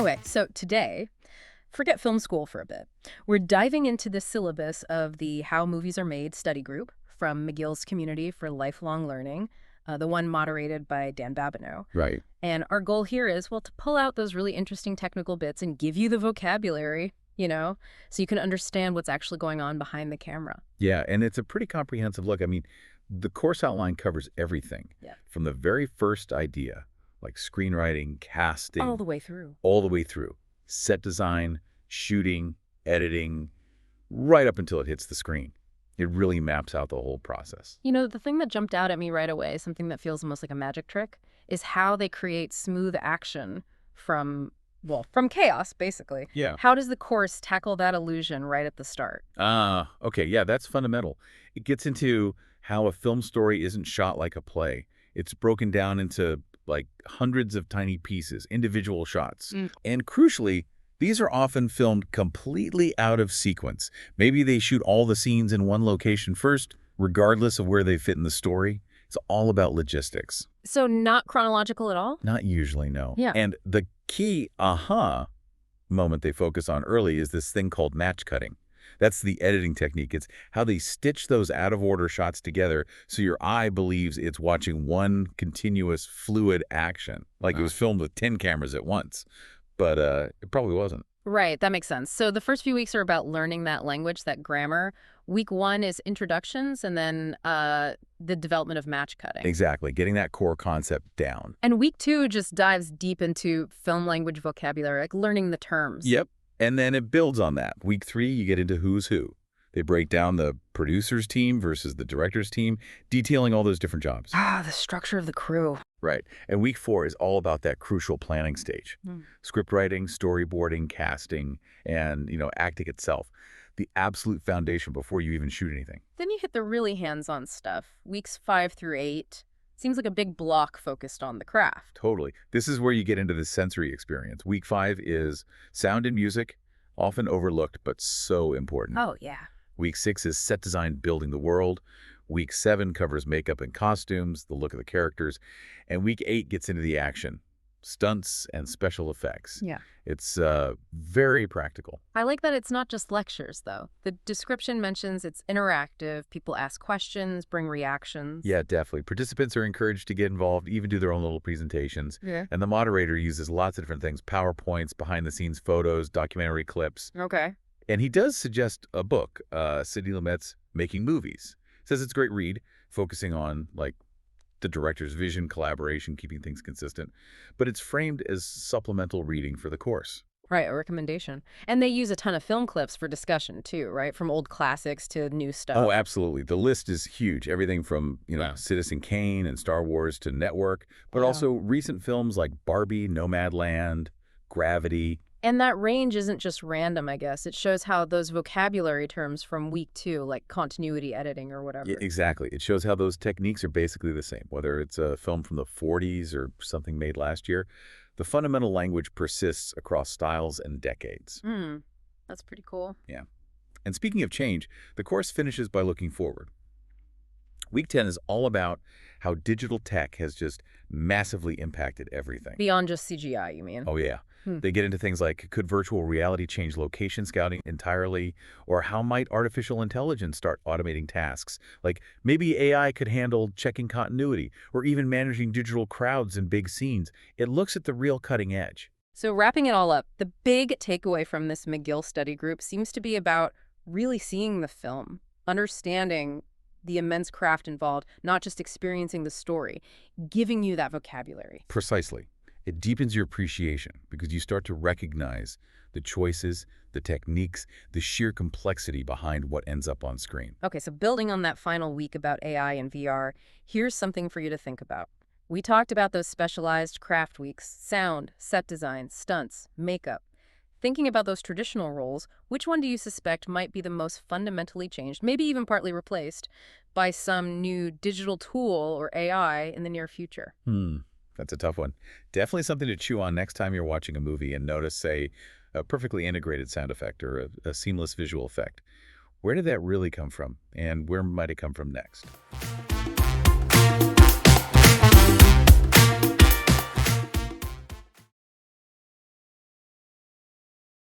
Anyway, so today, forget film school for a bit. We're diving into the syllabus of the How Movies Are Made study group from McGill's Community for Lifelong Learning, the one moderated by Dan Babineau. Right. And our goal here is, well, to pull out those really interesting technical bits and give you the vocabulary, so you can understand what's actually going on behind the camera. Yeah, and it's a pretty comprehensive look. I mean, the course outline covers everything from the very first idea, like screenwriting, casting. All the way through. All the way through. Set design, shooting, editing, right up until it hits the screen. It really maps out the whole process. The thing that jumped out at me right away, something that feels almost like a magic trick, is how they create smooth action from chaos, basically. Yeah. How does the course tackle that illusion right at the start? Okay, yeah, that's fundamental. It gets into how a film story isn't shot like a play. It's broken down into, like, hundreds of tiny pieces, individual shots. And crucially, these are often filmed completely out of sequence. Maybe they shoot all the scenes in one location first, regardless of where they fit in the story. It's all about logistics. So not chronological at all? Not usually, no. Yeah. And the key aha moment they focus on early is this thing called match cutting. That's the editing technique. It's how they stitch those out-of-order shots together so your eye believes it's watching one continuous fluid action, like it was filmed with 10 cameras at once. But it probably wasn't. Right, that makes sense. So the first few weeks are about learning that language, that grammar. Week 1 is introductions, and then the development of match cutting. Exactly, getting that core concept down. And week 2 just dives deep into film language vocabulary, like learning the terms. Yep, and then it builds on that. Week 3, you get into who's who. They break down the producer's team versus the director's team, detailing all those different jobs. The structure of the crew. Right. And week 4 is all about that crucial planning stage. Script writing, storyboarding, casting, and, acting itself. The absolute foundation before you even shoot anything. Then you hit the really hands-on stuff. Weeks 5 through 8. Seems like a big block focused on the craft. Totally. This is where you get into the sensory experience. Week 5 is sound and music, often overlooked, but so important. Oh, yeah. Week 6 is set design, building the world. Week 7 covers makeup and costumes, the look of the characters. And week 8 gets into the action, stunts and special effects. Yeah. It's very practical. I like that it's not just lectures, though. The description mentions it's interactive. People ask questions, bring reactions. Yeah, definitely. Participants are encouraged to get involved, even do their own little presentations. Yeah. And the moderator uses lots of different things, PowerPoints, behind-the-scenes photos, documentary clips. Okay. And he does suggest a book, Sidney Lumet's Making Movies. Says it's a great read, focusing on, like, the director's vision, collaboration, keeping things consistent. But it's framed as supplemental reading for the course. Right, a recommendation. And they use a ton of film clips for discussion, too, right? From old classics to new stuff. Oh, absolutely. The list is huge. Everything from, Citizen Kane and Star Wars to Network, but also recent films like Barbie, Nomadland, Gravity. And that range isn't just random, I guess. It shows how those vocabulary terms from week 2, like continuity editing or whatever. Yeah, exactly. It shows how those techniques are basically the same, whether it's a film from the 40s or something made last year. The fundamental language persists across styles and decades. That's pretty cool. Yeah. And speaking of change, the course finishes by looking forward. Week 10 is all about how digital tech has just massively impacted everything. Beyond just CGI, you mean? Oh, yeah. They get into things like, could virtual reality change location scouting entirely? Or how might artificial intelligence start automating tasks? Like, maybe AI could handle checking continuity or even managing digital crowds in big scenes. It looks at the real cutting edge. So wrapping it all up, the big takeaway from this McGill study group seems to be about really seeing the film, understanding the immense craft involved, not just experiencing the story, giving you that vocabulary. Precisely. It deepens your appreciation because you start to recognize the choices, the techniques, the sheer complexity behind what ends up on screen. Okay, so building on that final week about AI and VR, here's something for you to think about. We talked about those specialized craft weeks, sound, set design, stunts, makeup. Thinking about those traditional roles, which one do you suspect might be the most fundamentally changed, maybe even partly replaced, by some new digital tool or AI in the near future? That's a tough one. Definitely something to chew on next time you're watching a movie and notice, say, a perfectly integrated sound effect or a seamless visual effect. Where did that really come from? And where might it come from next?